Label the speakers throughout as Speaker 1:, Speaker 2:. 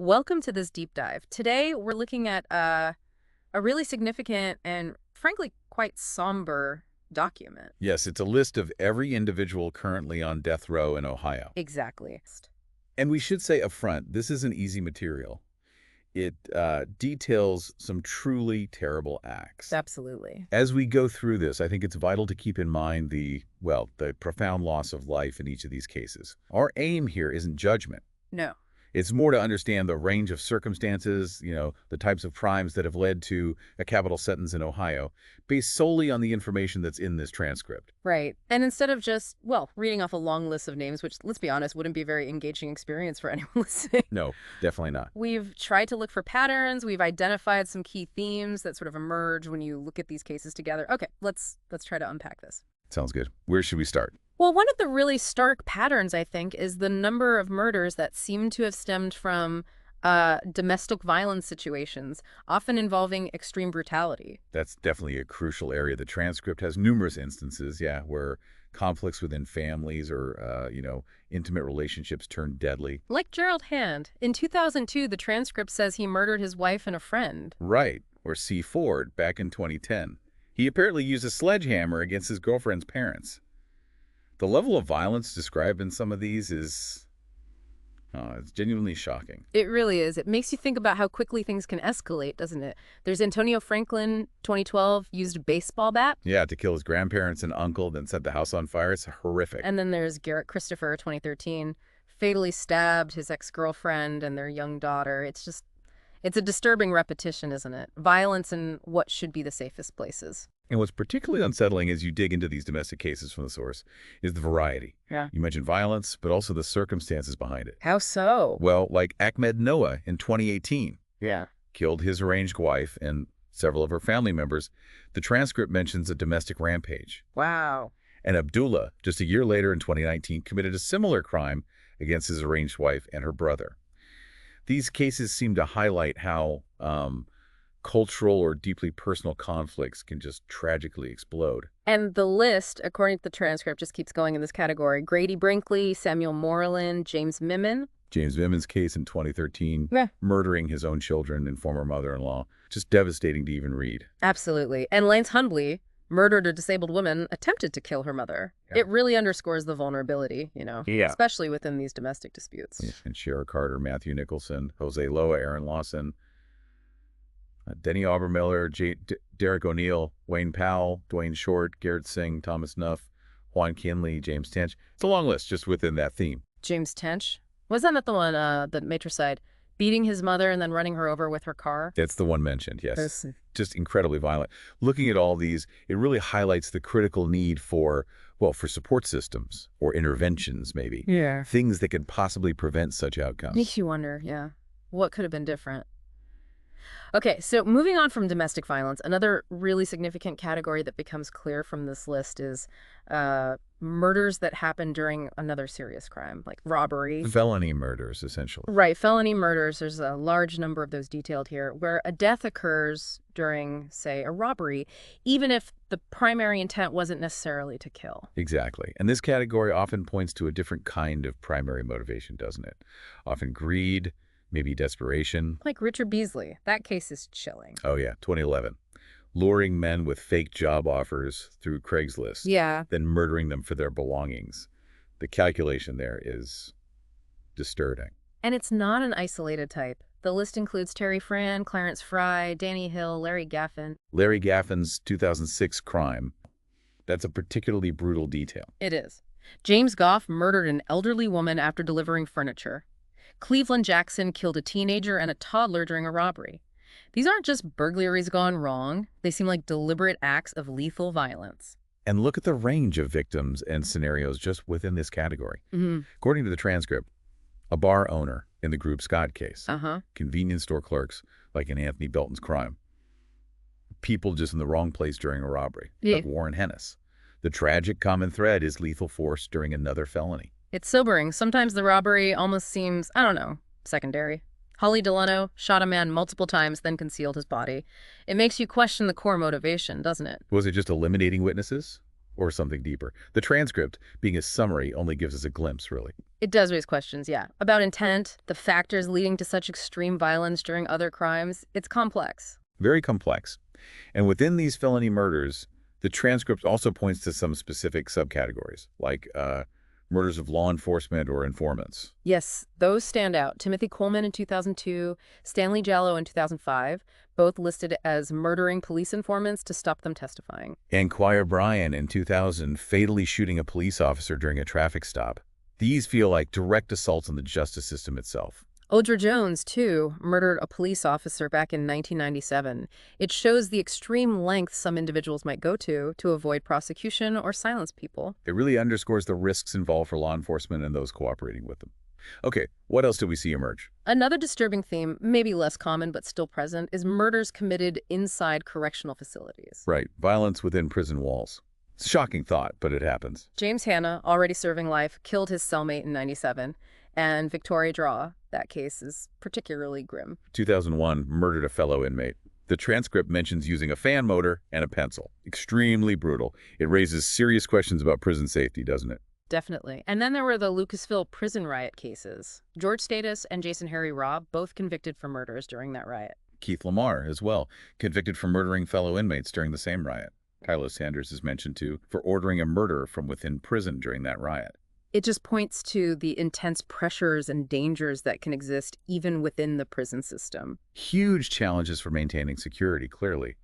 Speaker 1: Welcome to this deep dive. Today, we're looking at a really significant and, frankly, quite somber document.
Speaker 2: Yes, it's a list of every individual currently on death row in Ohio.
Speaker 1: Exactly.
Speaker 2: And we should say up front, this isn't easy material. It details some truly terrible acts.
Speaker 1: Absolutely.
Speaker 2: As we go through this, I think it's vital to keep in mind the profound loss of life in each of these cases. Our aim here isn't judgment.
Speaker 1: No.
Speaker 2: It's more to understand the range of circumstances, the types of crimes that have led to a capital sentence in Ohio, based solely on the information that's in this transcript.
Speaker 1: Right. And instead of just, well, reading off a long list of names, which, let's be honest, wouldn't be a very engaging experience for anyone listening.
Speaker 2: No, definitely not.
Speaker 1: We've tried to look for patterns. We've identified some key themes that sort of emerge when you look at these cases together. Okay, let's try to unpack this.
Speaker 2: Sounds good. Where should we start?
Speaker 1: Well, one of the really stark patterns, I think, is the number of murders that seem to have stemmed from domestic violence situations, often involving extreme brutality.
Speaker 2: That's definitely a crucial area. The transcript has numerous instances, where conflicts within families or, intimate relationships turn deadly.
Speaker 1: Like Gerald Hand. In 2002, the transcript says he murdered his wife and a friend.
Speaker 2: Right. Or C. Ford back in 2010. He apparently used a sledgehammer against his girlfriend's parents. The level of violence described in some of these is it's genuinely shocking.
Speaker 1: It really is. It makes you think about how quickly things can escalate, doesn't it? There's Antonio Franklin, 2012, used a baseball bat.
Speaker 2: Yeah, to kill his grandparents and uncle, then set the house on fire. It's horrific.
Speaker 1: And then there's Garrett Christopher, 2013, fatally stabbed his ex-girlfriend and their young daughter. It's a disturbing repetition, isn't it? Violence in what should be the safest places.
Speaker 2: And what's particularly unsettling as you dig into these domestic cases from the source is the variety.
Speaker 1: Yeah.
Speaker 2: You mentioned violence, but also the circumstances behind it.
Speaker 1: How so?
Speaker 2: Well, like Ahmed Noah in 2018.
Speaker 1: Yeah.
Speaker 2: Killed his estranged wife and several of her family members. The transcript mentions a domestic rampage.
Speaker 1: Wow.
Speaker 2: And Abdullah, just a year later in 2019, committed a similar crime against his estranged wife and her brother. These cases seem to highlight how cultural or deeply personal conflicts can just tragically explode.
Speaker 1: And the list, according to the transcript, just keeps going in this category. Grady Brinkley, Samuel Moreland, James Mimmin.
Speaker 2: James Mimmin's case in 2013,
Speaker 1: Yeah.
Speaker 2: murdering his own children and former mother-in-law. Just devastating to even read.
Speaker 1: Absolutely. And Lance Hundley murdered a disabled woman, attempted to kill her mother.
Speaker 2: Yeah.
Speaker 1: It really underscores the vulnerability,
Speaker 2: Yeah.
Speaker 1: especially within these domestic disputes.
Speaker 2: Yeah. And Shara Carter, Matthew Nicholson, Jose Loa, Aaron Lawson, Denny Aubermiller, Derek O'Neill, Wayne Powell, Dwayne Short, Garrett Singh, Thomas Nuff, Juan Kinley, James Tench. It's a long list just within that theme.
Speaker 1: James Tench? Wasn't that the one, the matricide, beating his mother and then running her over with her car?
Speaker 2: That's the one mentioned, yes. Just incredibly violent. Looking at all these, it really highlights the critical need for support systems or interventions, maybe.
Speaker 1: Yeah.
Speaker 2: Things that could possibly prevent such outcomes.
Speaker 1: Makes you wonder, yeah, what could have been different? Okay, so moving on from domestic violence, another really significant category that becomes clear from this list is murders that happen during another serious crime, like robbery.
Speaker 2: Felony murders, essentially.
Speaker 1: Right, felony murders. There's a large number of those detailed here, where a death occurs during, say, a robbery, even if the primary intent wasn't necessarily to kill.
Speaker 2: Exactly. And this category often points to a different kind of primary motivation, doesn't it? Often greed, maybe desperation.
Speaker 1: Like Richard Beasley. That case is chilling.
Speaker 2: Oh, yeah, 2011. Luring men with fake job offers through Craigslist.
Speaker 1: Yeah.
Speaker 2: Then murdering them for their belongings. The calculation there is disturbing.
Speaker 1: And it's not an isolated type. The list includes Terry Fran, Clarence Fry, Danny Hill, Larry Gaffin.
Speaker 2: Larry Gaffin's 2006 crime. That's a particularly brutal detail.
Speaker 1: It is. James Goff murdered an elderly woman after delivering furniture. Cleveland Jackson killed a teenager and a toddler during a robbery. These aren't just burglaries gone wrong. They seem like deliberate acts of lethal violence.
Speaker 2: And look at the range of victims and scenarios just within this category.
Speaker 1: Mm-hmm.
Speaker 2: According to the transcript, a bar owner in the Group Scott case,
Speaker 1: Uh-huh.
Speaker 2: convenience store clerks, like in Anthony Belton's crime, people just in the wrong place during a robbery, like Warren Hennis. The tragic common thread is lethal force during another felony.
Speaker 1: It's sobering. Sometimes the robbery almost seems, I don't know, secondary. Holly Delano shot a man multiple times, then concealed his body. It makes you question the core motivation, doesn't it?
Speaker 2: Was it just eliminating witnesses? Or something deeper? The transcript, being a summary, only gives us a glimpse, really.
Speaker 1: It does raise questions, yeah. About intent, the factors leading to such extreme violence during other crimes. It's complex.
Speaker 2: Very complex. And within these felony murders, the transcript also points to some specific subcategories, like murders of law enforcement or informants.
Speaker 1: Yes, those stand out. Timothy Coleman in 2002, Stanley Jallow in 2005, both listed as murdering police informants to stop them testifying.
Speaker 2: And Quire Bryan in 2000, fatally shooting a police officer during a traffic stop. These feel like direct assaults on the justice system itself.
Speaker 1: Odra Jones, too, murdered a police officer back in 1997. It shows the extreme lengths some individuals might go to avoid prosecution or silence people.
Speaker 2: It really underscores the risks involved for law enforcement and those cooperating with them. Okay, what else do we see emerge?
Speaker 1: Another disturbing theme, maybe less common but still present, is murders committed inside correctional facilities.
Speaker 2: Right, violence within prison walls. It's a shocking thought, but it happens.
Speaker 1: James Hanna, already serving life, killed his cellmate in 97. And Victoria Draw, that case is particularly grim.
Speaker 2: 2001, murdered a fellow inmate. The transcript mentions using a fan motor and a pencil. Extremely brutal. It raises serious questions about prison safety, doesn't it?
Speaker 1: Definitely. And then there were the Lucasville prison riot cases. George Status and Jason Harry Robb, both convicted for murders during that riot.
Speaker 2: Keith Lamar, as well, convicted for murdering fellow inmates during the same riot. Kylo Sanders is mentioned, too, for ordering a murder from within prison during that riot.
Speaker 1: It just points to the intense pressures and dangers that can exist even within the prison system.
Speaker 2: Huge challenges for maintaining security, clearly,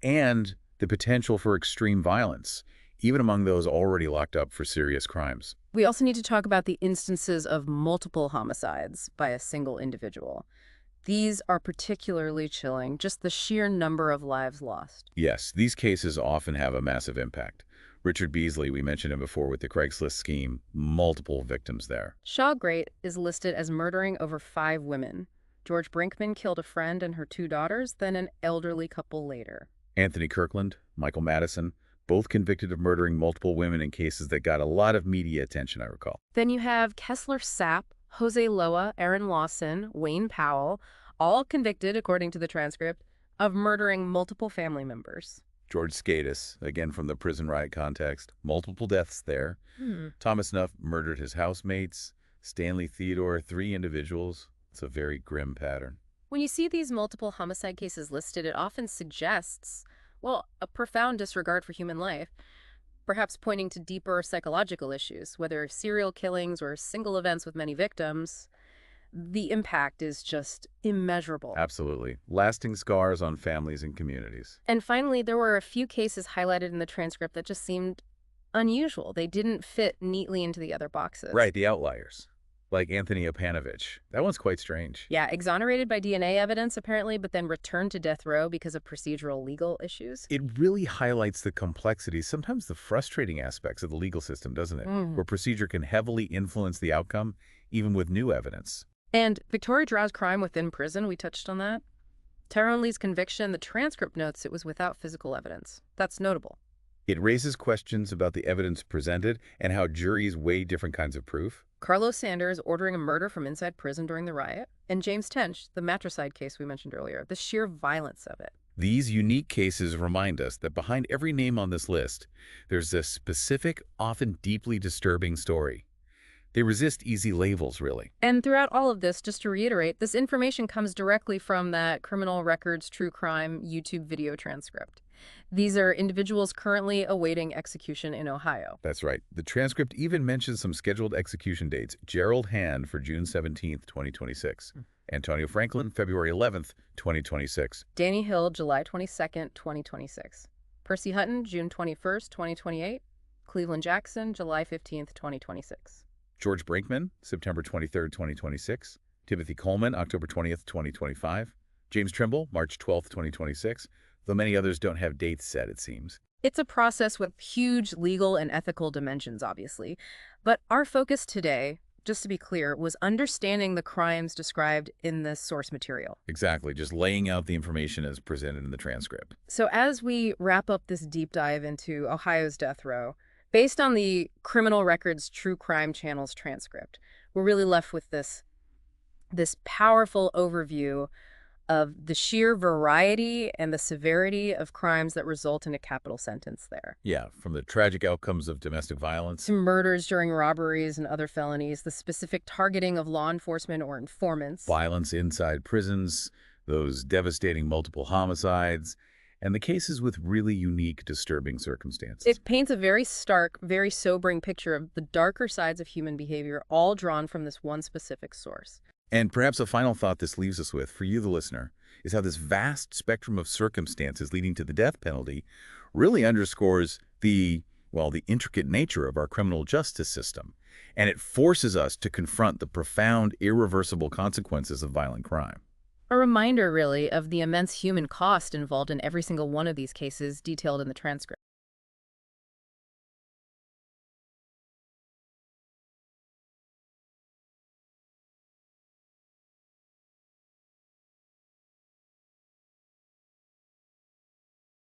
Speaker 2: and the potential for extreme violence, even among those already locked up for serious crimes.
Speaker 1: We also need to talk about the instances of multiple homicides by a single individual. These are particularly chilling, just the sheer number of lives lost.
Speaker 2: Yes, these cases often have a massive impact. Richard Beasley, we mentioned him before with the Craigslist scheme, multiple victims there.
Speaker 1: Shaw Great is listed as murdering over 5 women. George Brinkman killed a friend and her 2 daughters, then an elderly couple later.
Speaker 2: Anthony Kirkland, Michael Madison, both convicted of murdering multiple women in cases that got a lot of media attention, I recall.
Speaker 1: Then you have Kessler Sapp, Jose Loa, Aaron Lawson, Wayne Powell, all convicted, according to the transcript, of murdering multiple family members.
Speaker 2: George Skatis, again from the prison riot context, multiple deaths there. Thomas Nuff murdered his housemates. Stanley Theodore, 3 individuals. It's a very grim pattern.
Speaker 1: When you see these multiple homicide cases listed, it often suggests, well, a profound disregard for human life, perhaps pointing to deeper psychological issues, whether serial killings or single events with many victims. The impact is just immeasurable.
Speaker 2: Absolutely. Lasting scars on families and communities.
Speaker 1: And finally, there were a few cases highlighted in the transcript that just seemed unusual. They didn't fit neatly into the other boxes.
Speaker 2: Right, the outliers. Like Anthony Opanovich. That one's quite strange.
Speaker 1: Yeah, exonerated by DNA evidence, apparently, but then returned to death row because of procedural legal issues.
Speaker 2: It really highlights the complexity, sometimes the frustrating aspects of the legal system, doesn't it? Where procedure can heavily influence the outcome, even with new evidence.
Speaker 1: And Victoria Draw's crime within prison, we touched on that. Tyrone Lee's conviction, the transcript notes it was without physical evidence. That's notable.
Speaker 2: It raises questions about the evidence presented and how juries weigh different kinds of proof.
Speaker 1: Carlos Sanders ordering a murder from inside prison during the riot. And James Tench, the matricide case we mentioned earlier, the sheer violence of it.
Speaker 2: These unique cases remind us that behind every name on this list, there's a specific, often deeply disturbing story. They resist easy labels, really.
Speaker 1: And throughout all of this, just to reiterate, this information comes directly from that Criminal Records True Crime YouTube video transcript. These are individuals currently awaiting execution in Ohio.
Speaker 2: That's right. The transcript even mentions some scheduled execution dates. Gerald Hand for June 17th, 2026. Antonio Franklin, February 11th, 2026.
Speaker 1: Danny Hill, July 22nd, 2026. Percy Hutton, June 21st, 2028. Cleveland Jackson, July 15th, 2026.
Speaker 2: George Brinkman, September 23rd, 2026. Timothy Coleman, October 20th, 2025. James Trimble, March 12th, 2026. Though many others don't have dates set, it seems.
Speaker 1: It's a process with huge legal and ethical dimensions, obviously. But our focus today, just to be clear, was understanding the crimes described in this source material.
Speaker 2: Exactly, just laying out the information as presented in the transcript.
Speaker 1: So as we wrap up this deep dive into Ohio's death row, based on the Criminal Records True Crime Channel's transcript, we're really left with this powerful overview of the sheer variety and the severity of crimes that result in a capital sentence there.
Speaker 2: Yeah, from the tragic outcomes of domestic violence,
Speaker 1: To murders during robberies and other felonies, the specific targeting of law enforcement or informants.
Speaker 2: violence inside prisons, those devastating multiple homicides, and the cases with really unique, disturbing circumstances.
Speaker 1: It paints a very stark, very sobering picture of the darker sides of human behavior, all drawn from this one specific source.
Speaker 2: And perhaps a final thought this leaves us with, for you, the listener, is how this vast spectrum of circumstances leading to the death penalty really underscores the intricate nature of our criminal justice system. And it forces us to confront the profound, irreversible consequences of violent crime.
Speaker 1: A reminder, really, of the immense human cost involved in every single one of these cases detailed in the transcript.